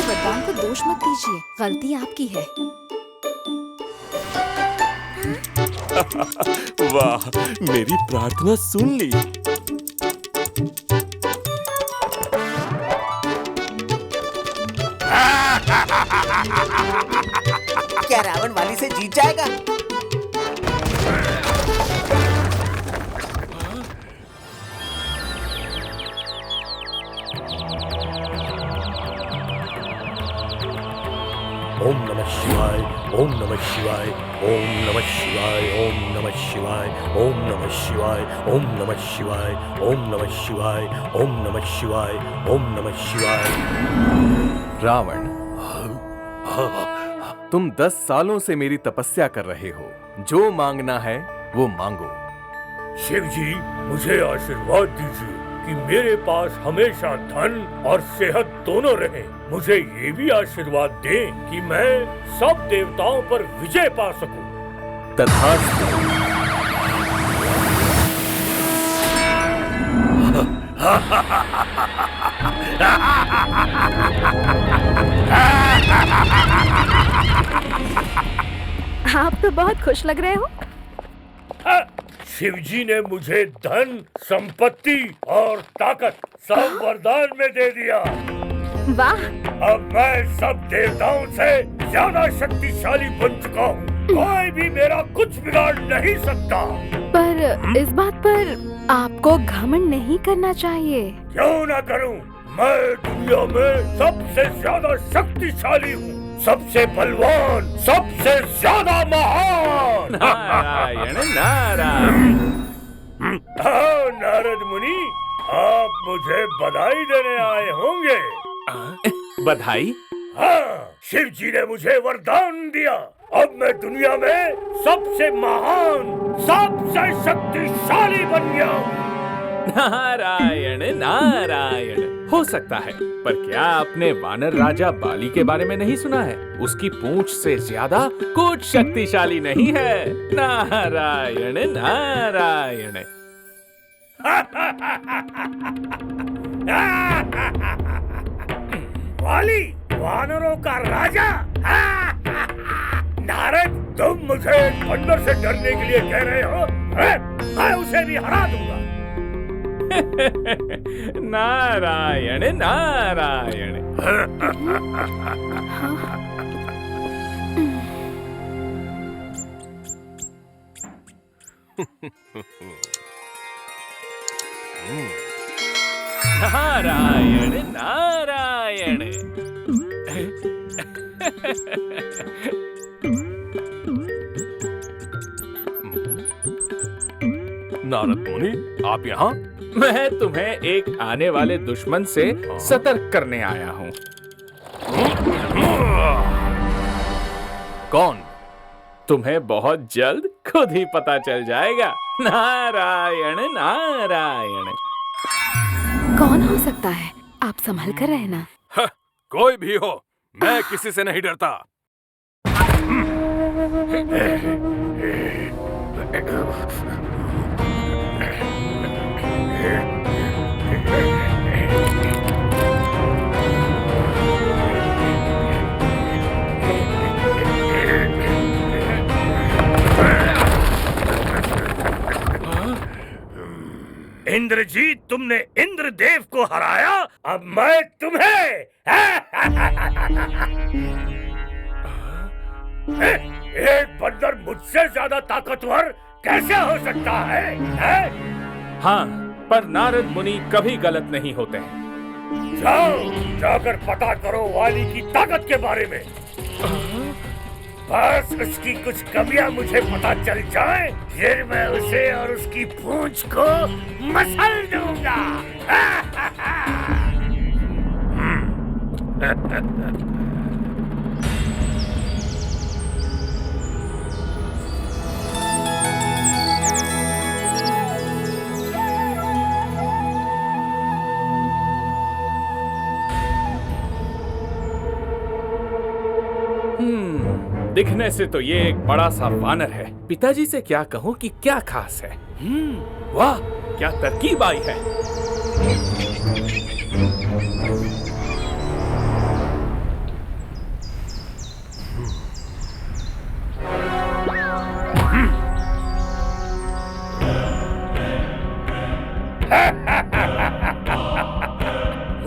वरदान को दोष मत दीजिए, गलती आपकी है। वाह, मेरी प्रार्थना सुन ली। क्या रावण वाली से जीत जाएगा? ओम नमः शिवाय, ओम नमः शिवाय, ओम नमः शिवाय, ओम नमः शिवाय, ओम नमः शिवाय, ओम नमः शिवाय, ओम नमः शिवाय, ओम नमः शिवाय, ओम नमः शिवाय। रावण, तुम 10 सालों से मेरी तपस्या कर रहे हो। जो मांगना है वो मांगो। शिव जी, मुझे आशीर्वाद दीजिए कि मेरे पास हमेशा धन और सेहत दोनों रहे। मुझे ये भी आशीर्वाद दें कि मैं सब देवताओं पर विजय पा सकूं। तथास्तु। आप तो बहुत खुश लग रहे हो। शिव जी ने मुझे धन, संपत्ति और ताकत सब वरदान में दे दिया। वाह, अब मैं सब देवताओं से ज्यादा शक्तिशाली बन चुका हूँ। कोई भी मेरा कुछ बिगाड़ नहीं सकता। पर इस बात पर आपको घमंड नहीं करना चाहिए। क्यों ना करूं? मैं दुनिया में सबसे ज्यादा शक्तिशाली हूँ, सबसे बलवान, सबसे ज्यादा महान। नारायण नारायण। हाँ, नारद मुनि, आप मुझे बधाई देने आए होंगे। बधाई? हाँ, शिव जी ने मुझे वरदान दिया। अब मैं दुनिया में सबसे महान, सबसे शक्तिशाली बन गया हूँ। नारायण नारायण। हो सकता है, पर क्या आपने वानर राजा बाली के बारे में नहीं सुना है? उसकी पूंछ से ज्यादा कुछ शक्तिशाली नहीं है। नारायण नारायण। वाली, वानरों का राजा। नारद, तुम मुझे बंदर से डरने के लिए कह रहे हो? मैं उसे भी हरा दूंगा। नारायण नारायण। नारायण नारायण। नारद मुनि, आप यहाँ? मैं तुम्हें एक आने वाले दुश्मन से सतर्क करने आया हूँ। कौन? तुम्हें बहुत जल्द खुद ही पता चल जाएगा। नारायण नारायण। कौन हो सकता है? आप संभल कर रहना। कोई भी हो, मैं किसी से नहीं डरता। इंद्रजीत, तुमने इंद्रदेव को हराया, अब मैं तुम्हें। एक बंदर मुझसे ज्यादा ताकतवर कैसे हो सकता है? हाँ, पर नारद मुनि कभी गलत नहीं होते हैं। जाओ, जाकर पता करो वाली की ताकत के बारे में। बस उसकी कुछ कमियां मुझे पता चल जाए, फिर मैं उसे और उसकी पूंछ को मसल दूंगा। दिखने से तो ये एक बड़ा सा वानर है। पिताजी से क्या कहूँ कि क्या खास है? वाह, क्या तरकीब आई है। 「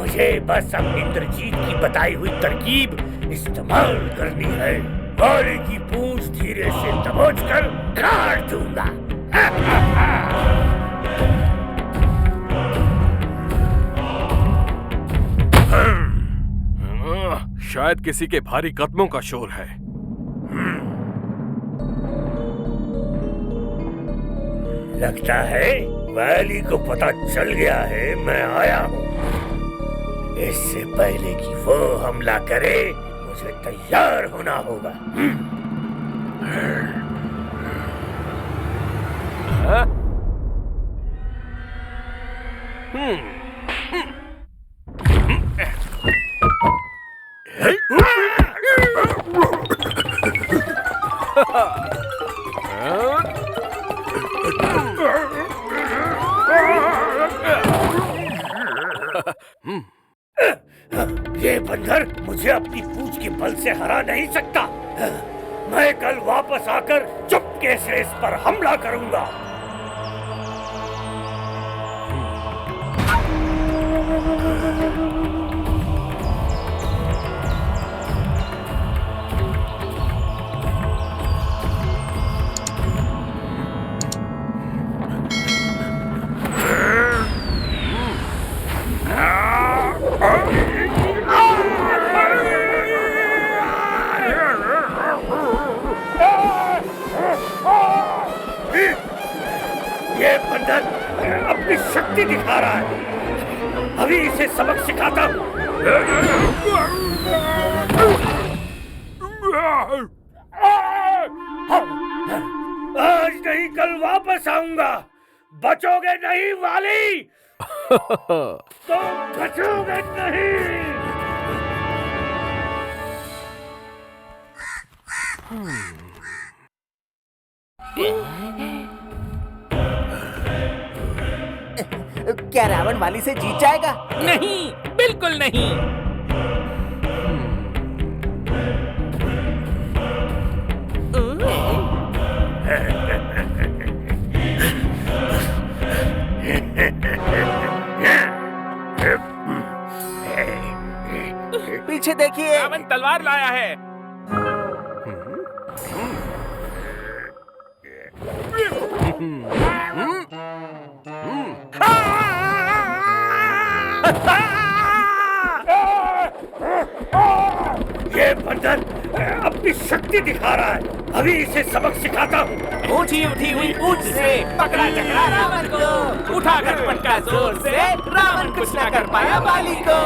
मुझे बस अब इंद्रजीत की बताई हुई तरकीब इस्तेमाल करनी है। वाली की पूंछ धीरे से दबोचकर काट दूंगा। शायद किसी के भारी कदमों का शोर है। लगता है वाली को पता चल गया है मैं आया हूँ। इससे पहले कि वो हमला करे मुझे तैयार होना होगा। ये बंदर मुझे अपनी पूंछ के बल से हरा नहीं सकता। मैं कल वापस आकर चुपके से इस पर हमला करूंगा। ये बंदर अपनी शक्ति दिखा रहा है। अभी इसे सबक सिखाता हूँ। आज नहीं कल वापस आऊंगा। बचोगे नहीं वाली। तो बचोगे नहीं। क्या रावण वाली से जीत जाएगा? नहीं, बिल्कुल नहीं। पीछे देखिए। रावण तलवार लाया है। ये बंदर अपनी शक्ति दिखा रहा है। अभी इसे सबक सिखाता हूँ। ऊंची उठी हुई पूंछ से पकड़ा चकरा रावण को, उठाकर पटका जोर से रावण कुछ न कर पाया बाली को।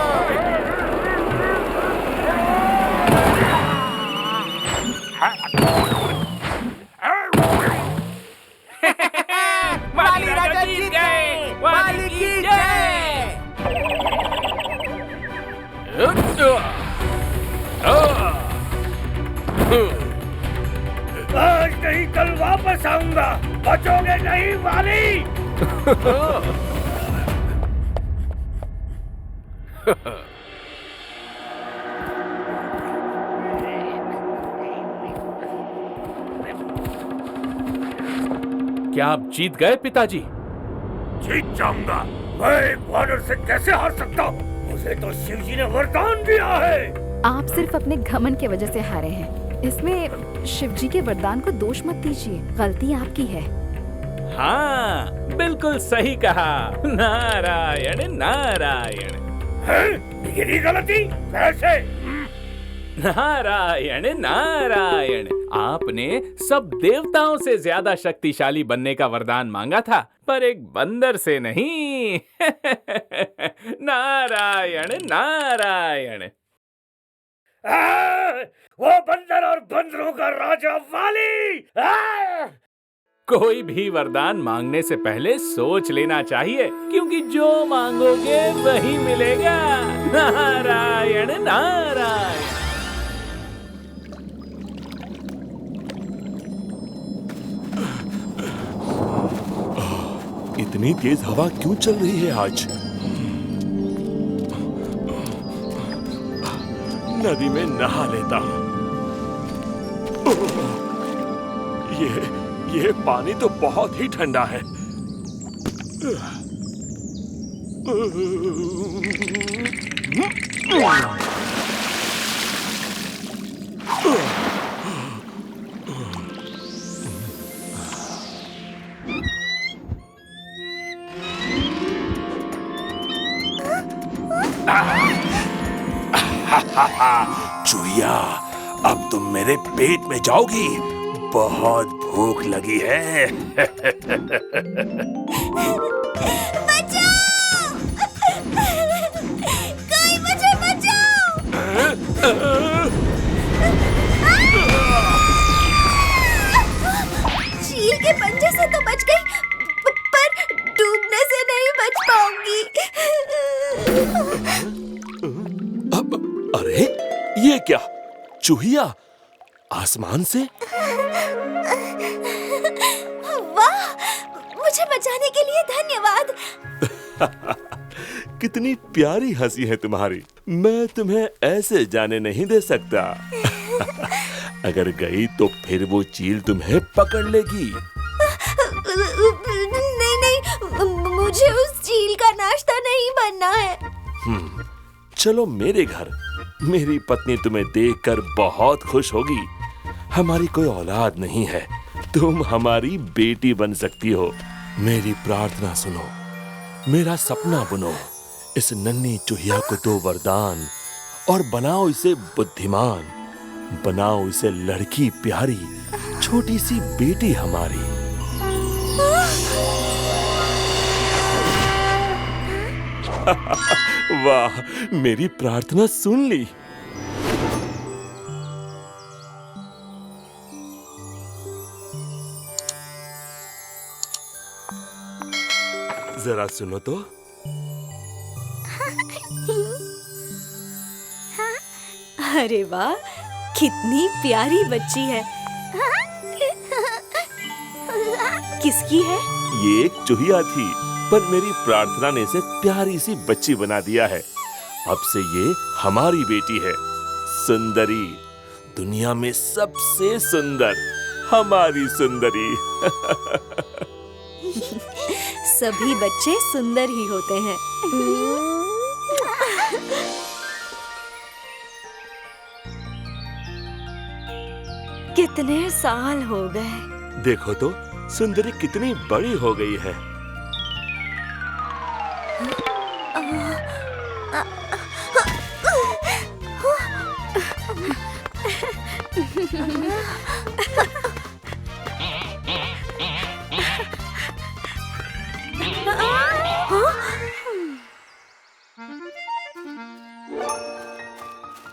बाली राजा जीत गए। बाली की जय। आज नहीं कल वापस आऊंगा। बचोगे नहीं वाली। क्या आप जीत गए पिताजी? जीत जाऊंगा। मैं एक वानर से कैसे हार सकता हूँ? मुझे तो शिव जी ने वरदान दिया है। आप सिर्फ अपने घमंड की वजह से हारे हैं। इसमें शिव जी के वरदान को दोष मत दीजिए। गलती आपकी है। हाँ, बिल्कुल सही कहा। नारायण नारायण। हैं? मेरी गलती कैसे? नारायण नारायण। आपने सब देवताओं से ज्यादा शक्तिशाली बनने का वरदान मांगा था, पर एक बंदर से नहीं। नारायण नारायण। वो बंदर और बंदरों का राजा वाली। कोई भी वरदान मांगने से पहले सोच लेना चाहिए, क्योंकि जो मांगोगे वही मिलेगा। नारायण नारायण। इतनी तेज हवा क्यों चल रही है आज? नदी में नहा लेता हूं। ये पानी तो बहुत ही ठंडा है। चूहिया, अब तुम मेरे पेट में जाओगी। बहुत भूख लगी है। बचाओ! कोई मुझे बचाओ! चील के पंजे से तो बच गई, पर डूबने से नहीं बच पाऊंगी। अरे ये क्या? चूहिया आसमान से? वाह! मुझे बचाने के लिए धन्यवाद। कितनी प्यारी हंसी है तुम्हारी। मैं तुम्हें ऐसे जाने नहीं दे सकता। अगर गई तो फिर वो चील तुम्हें पकड़ लेगी। नहीं, मुझे उस चील का नाश्ता नहीं बनना है। चलो मेरे घर। मेरी पत्नी तुम्हें देखकर बहुत खुश होगी। हमारी कोई औलाद नहीं है, तुम हमारी बेटी बन सकती हो। मेरी प्रार्थना सुनो, मेरा सपना बुनो। इस नन्ही चूहिया को दो वरदान और बनाओ इसे बुद्धिमान। बनाओ इसे लड़की प्यारी, छोटी सी बेटी हमारी। वाह, मेरी प्रार्थना सुन ली। जरा सुनो तो। अरे वाह, कितनी प्यारी बच्ची है। किसकी है? ये एक चूहिया थी, पर मेरी प्रार्थना ने इसे प्यारी सी बच्ची बना दिया है। अब से ये हमारी बेटी है, सुंदरी। दुनिया में सबसे सुंदर, हमारी सुंदरी। सभी बच्चे सुंदर ही होते हैं। कितने साल हो गए। देखो तो सुंदरी कितनी बड़ी हो गई है।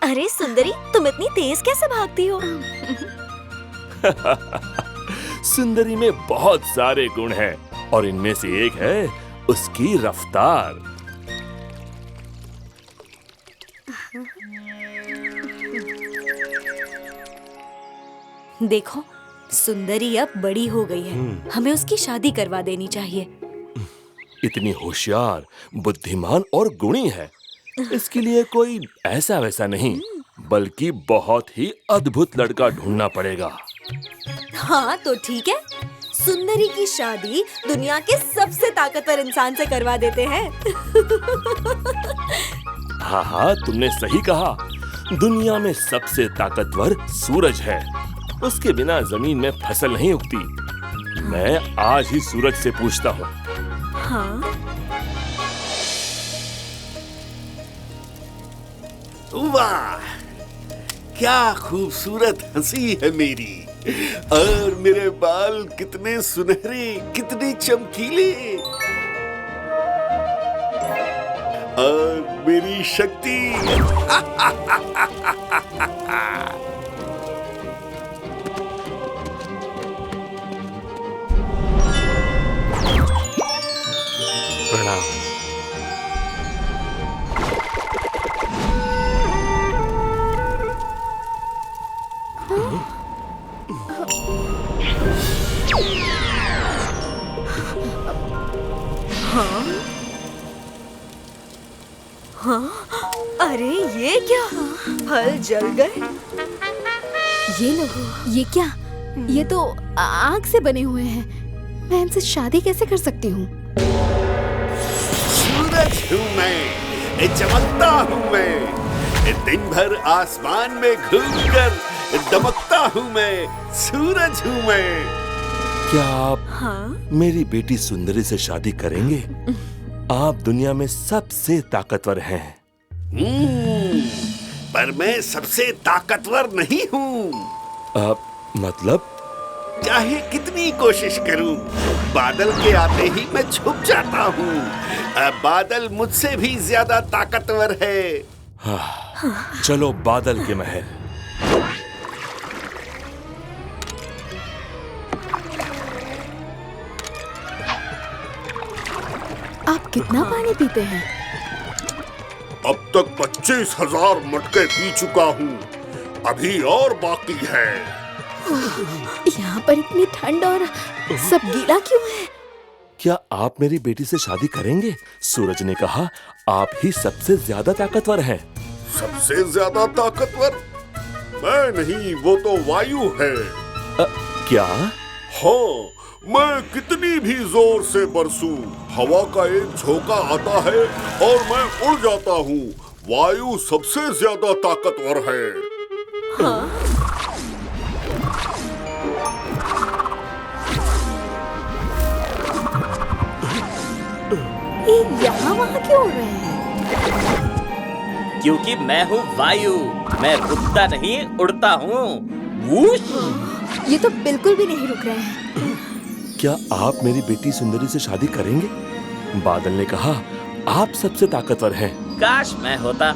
अरे सुंदरी, तुम इतनी तेज कैसे भागती हो? सुंदरी में बहुत सारे गुण हैं और इनमें से एक है उसकी रफ्तार। देखो, सुंदरी अब बड़ी हो गई है। हमें उसकी शादी करवा देनी चाहिए। इतनी होशियार, बुद्धिमान और गुणी है। इसके लिए कोई ऐसा वैसा नहीं, बल्कि बहुत ही अद्भुत लड़का ढूंढना पड़ेगा। हाँ तो ठीक है, सुंदरी की शादी दुनिया के सबसे ताकतवर इंसान से करवा देते हैं। हाँ हाँ, तुमने सही कहा। दुनिया में सबसे ताकतवर सूरज है। उसके बिना जमीन में फसल नहीं उगती। मैं आज ही सूरज से पूछता हूँ। हाँ? वाह, क्या खूबसूरत हंसी है मेरी। और मेरे बाल कितने सुनहरे, कितने चमकीले। और मेरी शक्ति। प्रणाम। अरे ये क्या, फल जल गए। ये लो, ये क्या? ये तो आग से बने हुए हैं। मैं इनसे शादी कैसे कर सकती हूँ? सूरज हूँ मैं, चमकता हूँ मैं। दिन भर आसमान में घूमकर दमकता हूँ मैं, सूरज हूँ मैं। क्या आप मेरी बेटी सुंदरी से शादी करेंगे? आप दुनिया में सबसे ताकतवर हैं। पर मैं सबसे ताकतवर नहीं हूँ। मतलब? चाहे कितनी कोशिश करूं, बादल के आते ही मैं छुप जाता हूँ। बादल मुझसे भी ज्यादा ताकतवर है। चलो बादल के महल। आप कितना पानी पीते हैं? अब तक 25,000 मटके पी चुका हूँ, अभी और बाकी है। यहाँ पर इतनी ठंड और सब गीला क्यों है? क्या आप मेरी बेटी से शादी करेंगे? सूरज ने कहा आप ही सबसे ज्यादा ताकतवर हैं। सबसे ज्यादा ताकतवर? मैं नहीं, वो तो वायु है। क्या? हाँ, मैं कितनी भी जोर से बरसूं, हवा का एक झोंका आता है और मैं उड़ जाता हूँ। वायु सबसे ज्यादा ताकतवर है। हाँ? ये यहाँ वहाँ क्यों उड़ रहे हैं? क्योंकि मैं हूँ वायु, मैं रुकता नहीं उड़ता हूँ। वूश! ये तो बिल्कुल भी नहीं रुक रहे हैं। क्या आप मेरी बेटी सुंदरी से शादी करेंगे? बादल ने कहा आप सबसे ताकतवर हैं। काश मैं होता,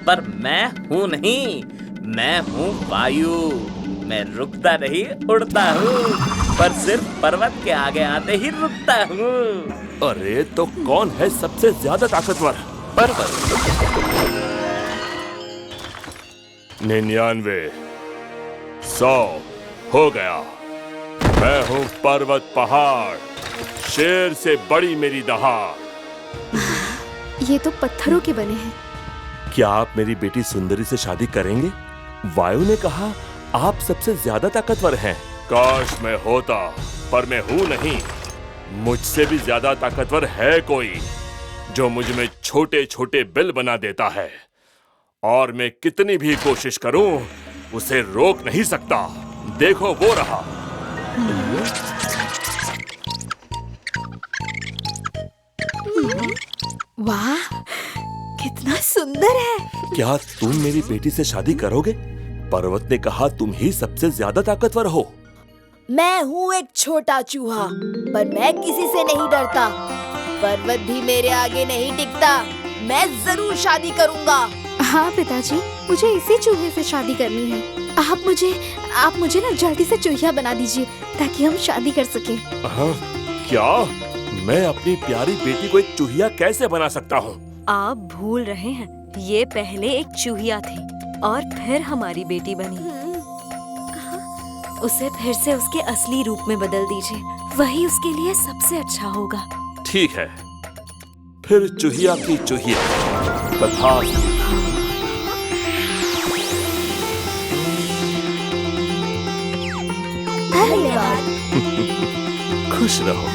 पर मैं हूँ नहीं, मैं हूँ वायु। मैं रुकता नहीं उड़ता हूँ, पर सिर्फ पर्वत के आगे आते ही रुकता हूँ। अरे तो कौन है सबसे ज्यादा ताकतवर? पर्वत। 99, 100 हो गया। मैं हूँ पर्वत पहाड़, शेर से बड़ी मेरी दहाड़। ये तो पत्थरों के बने हैं। क्या आप मेरी बेटी सुंदरी से शादी करेंगे? वायु ने कहा आप सबसे ज्यादा ताकतवर हैं। काश मैं होता, पर मैं हूँ नहीं। मुझसे भी ज्यादा ताकतवर है कोई, जो मुझ में छोटे छोटे बिल बना देता है, और मैं कितनी भी कोशिश करूं उसे रोक नहीं सकता। देखो वो रहा। वाह, कितना सुंदर है। क्या तुम मेरी बेटी से शादी करोगे? पर्वत ने कहा तुम ही सबसे ज्यादा ताकतवर हो। मैं हूँ एक छोटा चूहा, पर मैं किसी से नहीं डरता। पर्वत भी मेरे आगे नहीं टिकता। मैं जरूर शादी करूँगा। हाँ पिताजी, मुझे इसी चूहे से शादी करनी है। आप मुझे ना जल्दी से चूहिया बना दीजिए ताकि हम शादी कर सकें। क्या? मैं अपनी प्यारी बेटी को एक चूहिया कैसे बना सकता हूँ? आप भूल रहे हैं, ये पहले एक चूहिया थी और फिर हमारी बेटी बनी। उसे फिर से उसके असली रूप में बदल दीजिए, वही उसके लिए सबसे अच्छा होगा। ठीक है, फिर चूहिया की चूहिया। तथास्तु। धन्यवाद। खुश रहो।